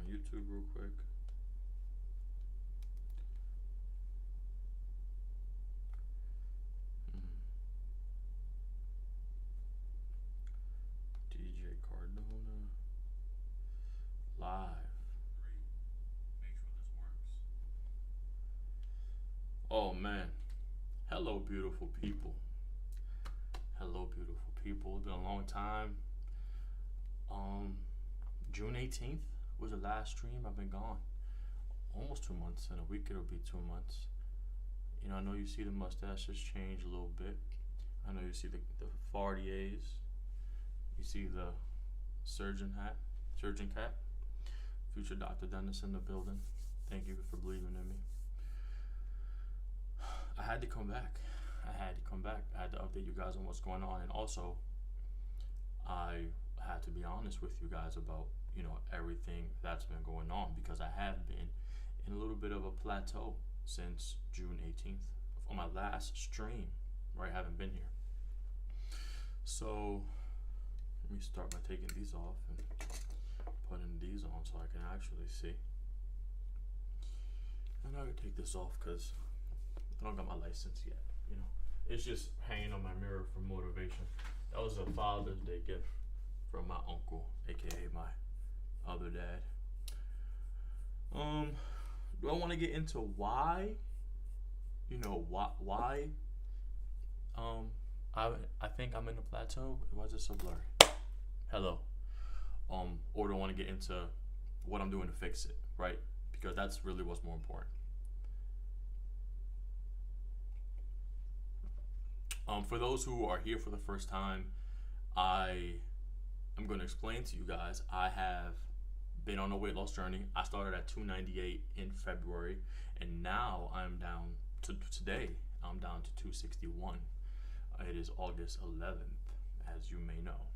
YouTube real quick. Hmm. DJ Cardona live. Make sure this works. Oh man. Hello, beautiful people. Hello, beautiful people. It's been a long time. Um, June 18th was the last stream. I've been gone almost 2 months. In a week, it'll be 2 months. You know, I know you see the mustaches change a little bit. I know you see the Fardiers. You see the surgeon cap. Future Dr. Dennis in the building. Thank you for believing in me. I had to come back. I had to update you guys on what's going on, and also I had to be honest with you guys about everything that's been going on, because I have been in a little bit of a plateau since June 18th on my last stream, where I haven't been here. So let me start by taking these off and putting these on so I can actually see. I'm not gonna take this off because I don't got my license yet. It's just hanging on my mirror for motivation. That was a Father's Day gift from my uncle, aka my other dad. Do I want to get into why? Why? I think I'm in a plateau. Why is it so blurry? Hello. Or do I want to get into what I'm doing to fix it, right? Because that's really what's more important. For those who are here for the first time, I am going to explain to you guys. I have been on a weight loss journey. I started at 298 in February, and now I'm down to today. I'm down to 261. It is August 11th, as you may know.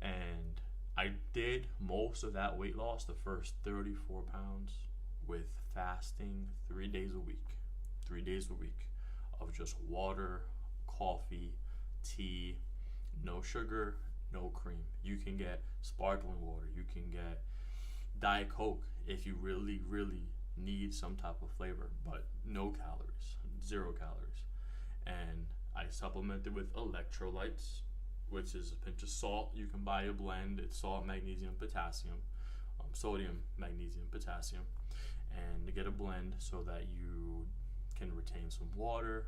And I did most of that weight loss, the first 34 pounds, with fasting 3 days a week. 3 days a week of just water, coffee, tea, no sugar, no cream. You can get sparkling water. You can get Diet Coke if you really, really need some type of flavor, but no calories, 0 calories. And I supplemented with electrolytes, which is a pinch of salt. You can buy a blend. It's salt, magnesium, potassium, sodium, magnesium, potassium, and to get a blend so that you can retain some water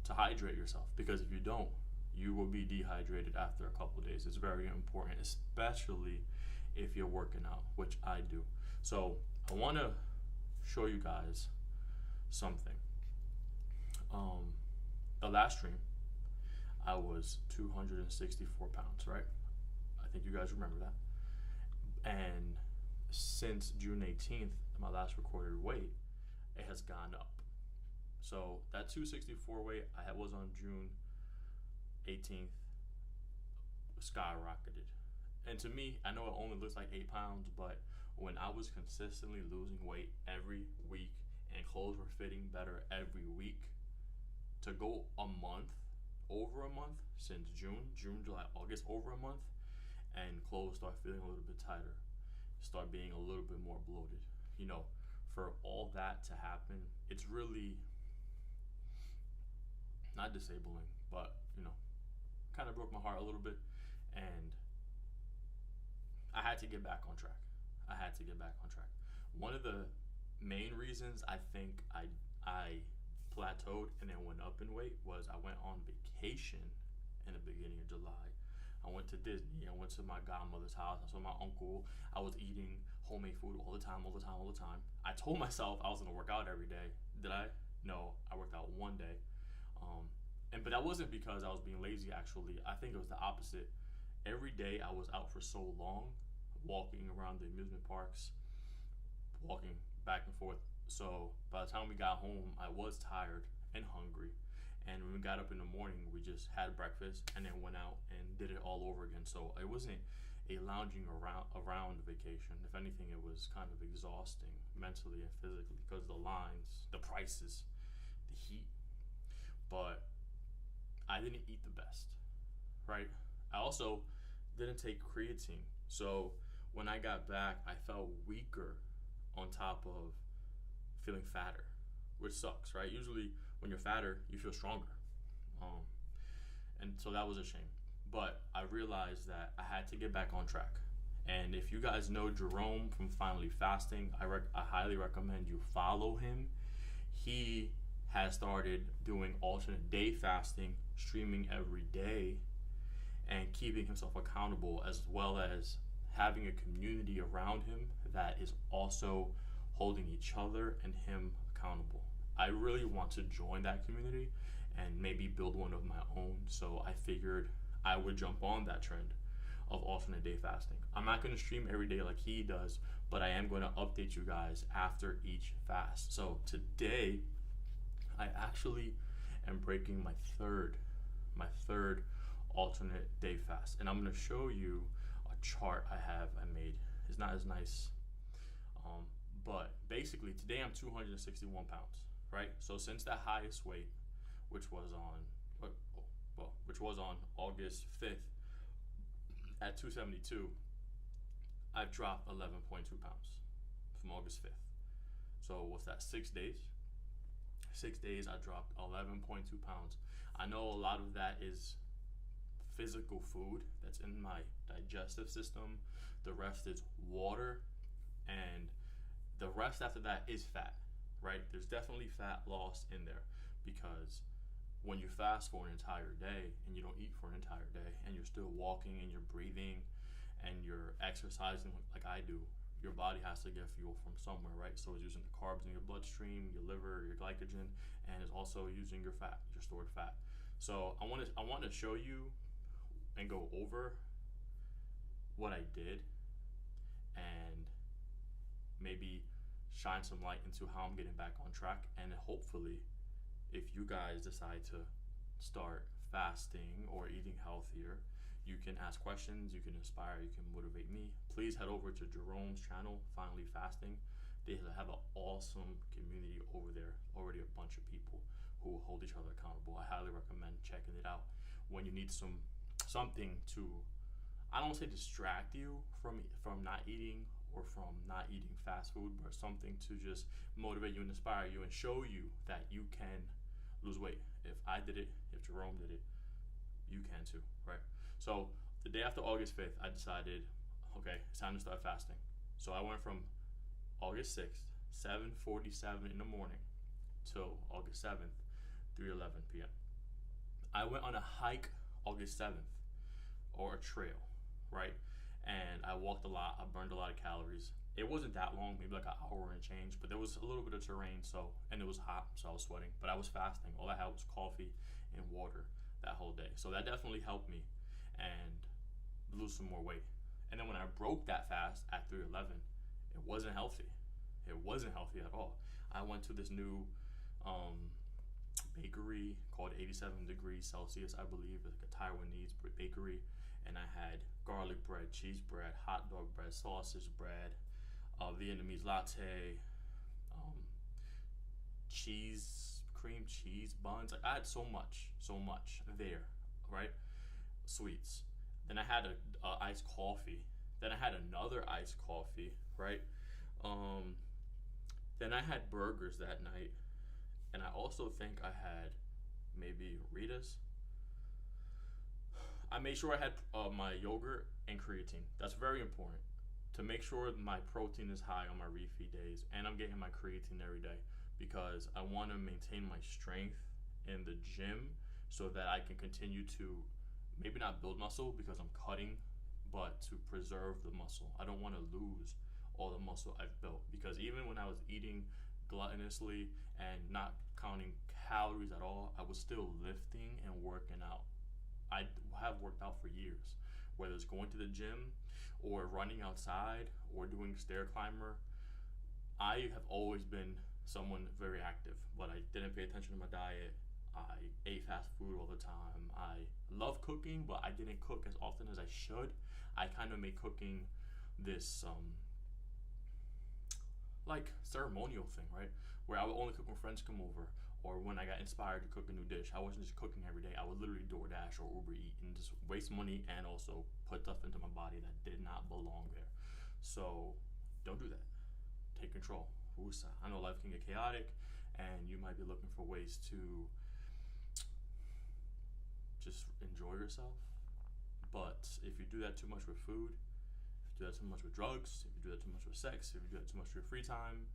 to hydrate yourself, because if you don't, you will be dehydrated after a couple of days. It's very important, especially if you're working out, which I do. So I want to show you guys something. The last stream, I was 264 pounds, right? I think you guys remember that. And since June 18th, my last recorded weight, it has gone up. So that 264 weight I was on June 18th skyrocketed. And to me, I know it only looks like 8 pounds, but when I was consistently losing weight every week and clothes were fitting better every week, to go a month, over a month, since June, July, August, over a month, and clothes start feeling a little bit tighter, start being a little bit more bloated. For all that to happen, it's really not disabling, but kind of broke my heart a little bit, and I had to get back on track. One of the main reasons I think I plateaued and then went up in weight was I went on vacation in the beginning of July. I went to Disney. I went to my godmother's house. I saw my uncle. I was eating homemade food all the time. I told myself I was gonna work out every day. Did I? No, I worked out one day. But that wasn't because I was being lazy, actually. I think it was the opposite. Every day I was out for so long, walking around the amusement parks, walking back and forth. So by the time we got home, I was tired and hungry. And when we got up in the morning, we just had breakfast and then went out and did it all over again. So it wasn't a lounging around vacation. If anything, it was kind of exhausting mentally and physically because the lines, the prices, the heat. But I didn't eat the best, right? I also didn't take creatine. So When I got back, I felt weaker on top of feeling fatter, which sucks, right? Usually when you're fatter, you feel stronger. Um, and so that was a shame. But I realized that I had to get back on track. And if you guys know Jerome from Finally Fasting, I highly recommend you follow him. He has started doing alternate day fasting, streaming every day, and keeping himself accountable, as well as having a community around him that is also holding each other and him accountable. I really want to join that community and maybe build one of my own. So I figured I would jump on that trend of alternate day fasting. I'm not going to stream every day like he does, but I am going to update you guys after each fast. So today, I actually am breaking my third alternate day fast, and I'm going to show you a chart I made. It's not as nice, but basically today I'm 261 pounds, right? So since that highest weight, which was on August 5th at 272, I've dropped 11.2 pounds from August 5th. So what's that, 6 days? 6 days, I dropped 11.2 pounds. I know a lot of that is physical food that's in my digestive system. The rest is water, and the rest after that is fat, right? There's definitely fat loss in there, because when you fast for an entire day and you don't eat for an entire day and you're still walking and you're breathing and you're exercising like I do, your body has to get fuel from somewhere, right? So it's using the carbs in your bloodstream, your liver, your glycogen, and it's also using your fat, your stored fat. So I want to show you and go over what I did, and maybe shine some light into how I'm getting back on track. And hopefully, if you guys decide to start fasting or eating healthier, you can ask questions, you can inspire, you can motivate me. Please head over to Jerome's channel, Finally Fasting. They have an awesome community over there, already a bunch of people who will hold each other accountable. I highly recommend checking it out when you need something to, I don't say distract you from not eating or from not eating fast food, but something to just motivate you and inspire you and show you that you can lose weight. If I did it, if Jerome did it, you can too, right? So the day after August 5th, I decided, okay, it's time to start fasting. So I went from August 6th, 7:47 in the morning, till August 7th, 3:11 p.m. I went on a hike August 7th, or a trail, right? And I walked a lot. I burned a lot of calories. It wasn't that long, maybe like an hour and change, but there was a little bit of terrain, and it was hot, so I was sweating, but I was fasting. All I had was coffee and water that whole day. So that definitely helped me and lose some more weight. And then when I broke that fast at 3:11, it wasn't healthy. It wasn't healthy at all. I went to this new bakery called 87 degrees Celsius, I believe. It's like a Taiwanese bakery. And I had garlic bread, cheese bread, hot dog bread, sausage bread, Vietnamese latte, cream cheese buns. Like I had so much there, right? Sweets. Then I had a iced coffee. Then I had another iced coffee, right? Then I had burgers that night, and I also think I had maybe Rita's. I made sure I had my yogurt and creatine. That's very important to make sure my protein is high on my refeed days, and I'm getting my creatine every day, because I want to maintain my strength in the gym so that I can continue to maybe not build muscle because I'm cutting, but to preserve the muscle. I don't want to lose all the muscle I've built, because even when I was eating gluttonously and not counting calories at all, I was still lifting and working out. I have worked out for years, whether it's going to the gym or running outside or doing stair climber. I have always been someone very active, but I didn't pay attention to my diet. I ate fast food all the time. I love cooking, but I didn't cook as often as I should. I kind of made cooking this like ceremonial thing, right? Where I would only cook when friends come over, or when I got inspired to cook a new dish. I wasn't just cooking every day. I would literally DoorDash or Uber Eat and just waste money and also put stuff into my body that did not belong there. So don't do that. Take control. I know life can get chaotic, and you might be looking for ways to just enjoy yourself. But if you do that too much with food, if you do that too much with drugs, if you do that too much with sex, if you do that too much with your free time,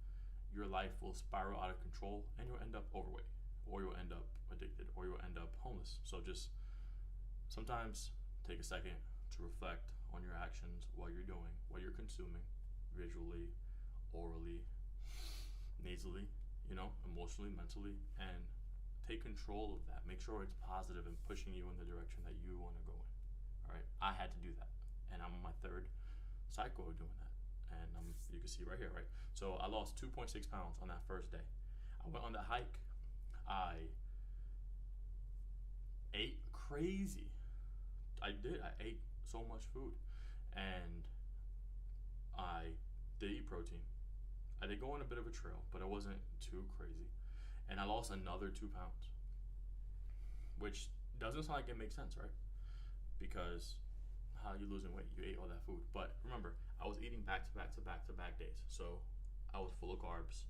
your life will spiral out of control and you'll end up overweight, or you'll end up addicted, or you'll end up homeless. So just sometimes take a second to reflect on your actions, what you're doing, what you're consuming, visually, orally, nasally, emotionally, mentally, and take control of that. Make sure it's positive and pushing you in the direction that you want to go in. All right, I had to do that, and I'm on my third cycle of doing that. And you can see right here, right? So I lost 2.6 pounds on that first day. I went on that hike. I ate crazy. I ate so much food, and I did eat protein. I did go on a bit of a trail, but it wasn't too crazy. And I lost another 2 pounds, which doesn't sound like it makes sense, right? Because how are you losing weight? You ate all that food. But remember, I was eating back to back days. So I was full of carbs.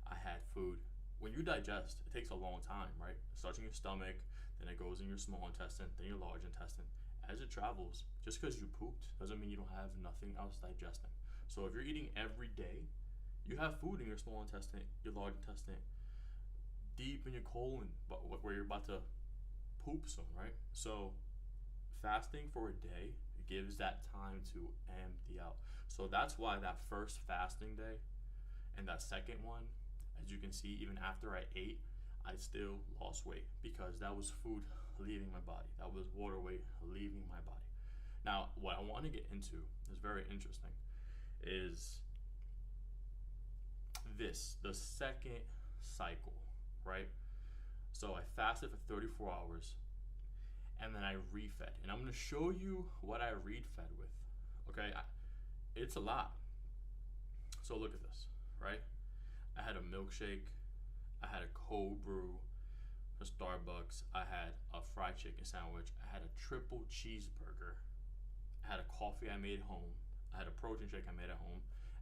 I had food. When you digest, it takes a long time, right? It starts in your stomach, then it goes in your small intestine, then your large intestine. As it travels, just because you pooped doesn't mean you don't have nothing else digesting. So if you're eating every day, you have food in your small intestine, your large intestine, deep in your colon, but where you're about to poop soon, right? So fasting for a day gives that time to empty out. So that's why that first fasting day and that second one, as you can see, even after I ate, I still lost weight because that was food leaving my body. That was water weight leaving my body. Now, what I want to get into is very interesting, is the second cycle, right? So I fasted for 34 hours and then I refed. And I'm going to show you what I refed with, okay? It's a lot. So look at this, right? I had a milkshake. I had a cold brew from Starbucks. I had a fried chicken sandwich. I had a triple cheeseburger. I had a coffee I made at home. I had a protein shake I made at home.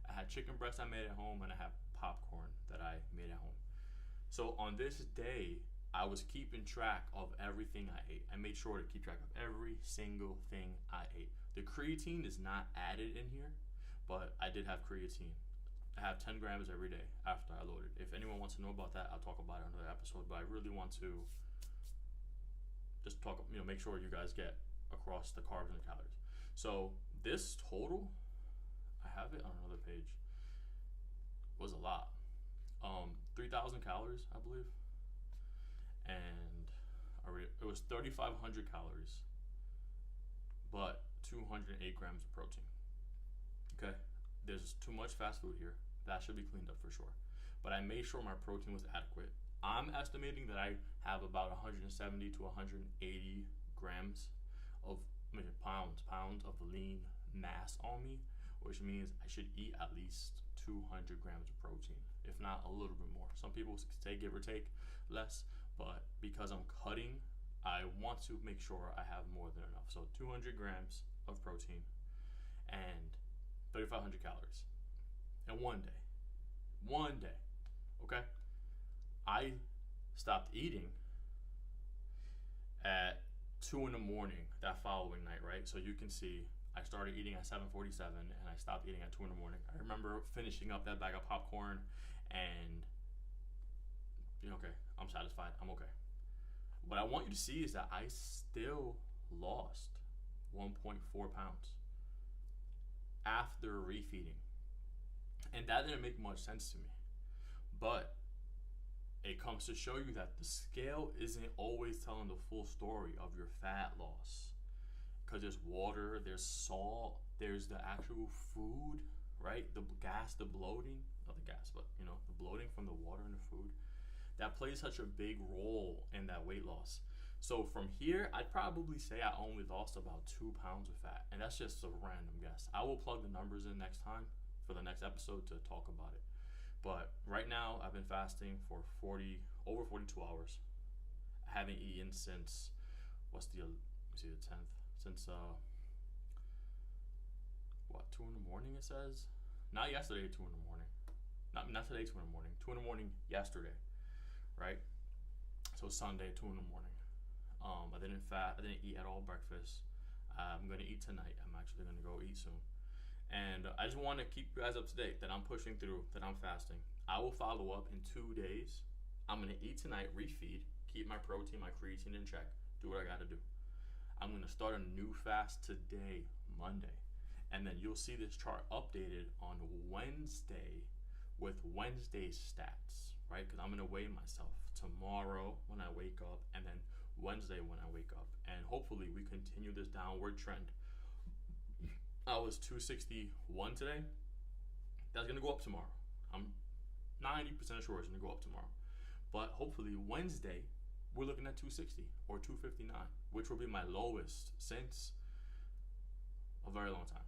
I had chicken breast I made at home, and I had popcorn that I made at home. So on this day, I was keeping track of everything I ate. I made sure to keep track of every single thing I ate. The creatine is not added in here, but I did have creatine. I have 10 grams every day after I loaded. If anyone wants to know about that, I'll talk about it in another episode, but I really want to just talk, make sure you guys get across the carbs and the calories. So this total, I have it on another page, was a lot. 3,000 calories, I believe. And it was 3,500 calories, but 208 grams of protein. Okay, there's too much fast food here. That should be cleaned up for sure. But I made sure my protein was adequate. I'm estimating that I have about 170 to 180 grams of pounds of lean mass on me, which means I should eat at least 200 grams of protein, if not a little bit more. Some people say give or take less, but because I'm cutting, I want to make sure I have more than enough. So 200 grams of protein and 3,500 calories in one day. Okay, I stopped eating at 2 a.m. that following night, right? So you can see I started eating at 7:47 and I stopped eating at 2 a.m. I remember finishing up that bag of popcorn and okay, I'm satisfied, I'm okay. What I want you to see is that I still lost 1.4 pounds after refeeding. And that didn't make much sense to me. But it comes to show you that the scale isn't always telling the full story of your fat loss. Because there's water, there's salt, there's the actual food, right? The gas, the bloating, not the gas, but the bloating from the water and the food. That plays such a big role in that weight loss. So from here, I'd probably say I only lost about 2 pounds of fat. And that's just a random guess. I will plug the numbers in next time for the next episode to talk about it. But right now, I've been fasting for over 42 hours. I haven't eaten since, the 10th? Since what, 2 in the morning it says? Not yesterday, 2 in the morning. Not today, 2 in the morning. 2 in the morning yesterday, right? So Sunday, 2 in the morning. I didn't eat at all breakfast. I'm gonna eat tonight. I'm actually gonna go eat soon. And I just want to keep you guys up to date that I'm pushing through, that I'm fasting. I will follow up in 2 days. I'm gonna eat tonight, refeed, keep my protein, my creatine in check, do what I gotta do. I'm gonna start a new fast today, Monday. And then you'll see this chart updated on Wednesday with Wednesday's stats, right? Because I'm gonna weigh myself tomorrow when I wake up, and then Wednesday when I wake up. And hopefully we continue this downward trend. I was 261 today. That's gonna go up tomorrow. I'm 90% sure it's gonna go up tomorrow. But hopefully Wednesday, we're looking at 260 or 259, which will be my lowest since a very long time.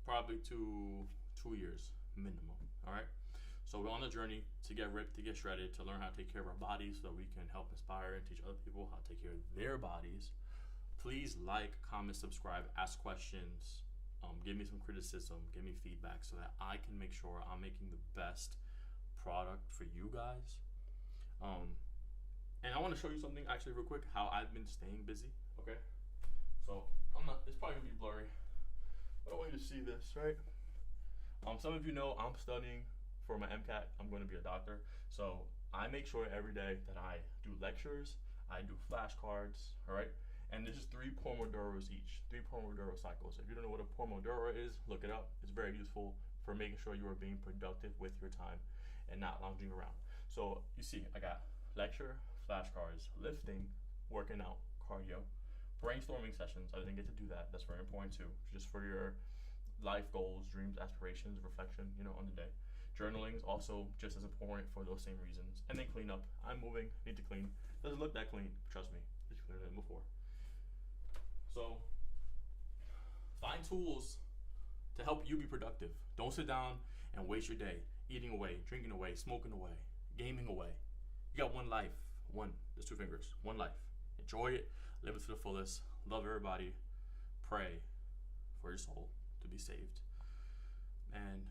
Probably 2 years minimum, all right? So we're on the journey to get ripped, to get shredded, to learn how to take care of our bodies so that we can help inspire and teach other people how to take care of their bodies. Please like, comment, subscribe, ask questions, give me some criticism, give me feedback so that I can make sure I'm making the best product for you guys. And I want to show you something actually real quick, how I've been staying busy, okay? So it's probably gonna be blurry, but I want you to see this, right? Some of you know I'm studying for my MCAT. I'm going to be a doctor. So I make sure every day that I do lectures, I do flashcards, all right? And there's just 3 Pomodoros each, 3 Pomodoro cycles. If you don't know what a Pomodoro is, look it up. It's very useful for making sure you are being productive with your time and not lounging around. So you see, I got lecture, flashcards, lifting, working out, cardio, brainstorming sessions. I didn't get to do that. That's very important too, just for your life goals, dreams, aspirations, reflection, on the day. Journaling is also just as important for those same reasons. And then clean up. I'm moving, need to clean. Doesn't look that clean, trust me. It's cleaner than before. So find tools to help you be productive. Don't sit down and waste your day eating away, drinking away, smoking away, gaming away. You got one life. There's 2 fingers. One life. Enjoy it, live it to the fullest, love everybody, pray for your soul to be saved, and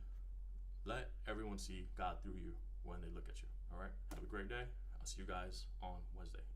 let everyone see God through you when they look at you. All right? Have a great day. I'll see you guys on Wednesday.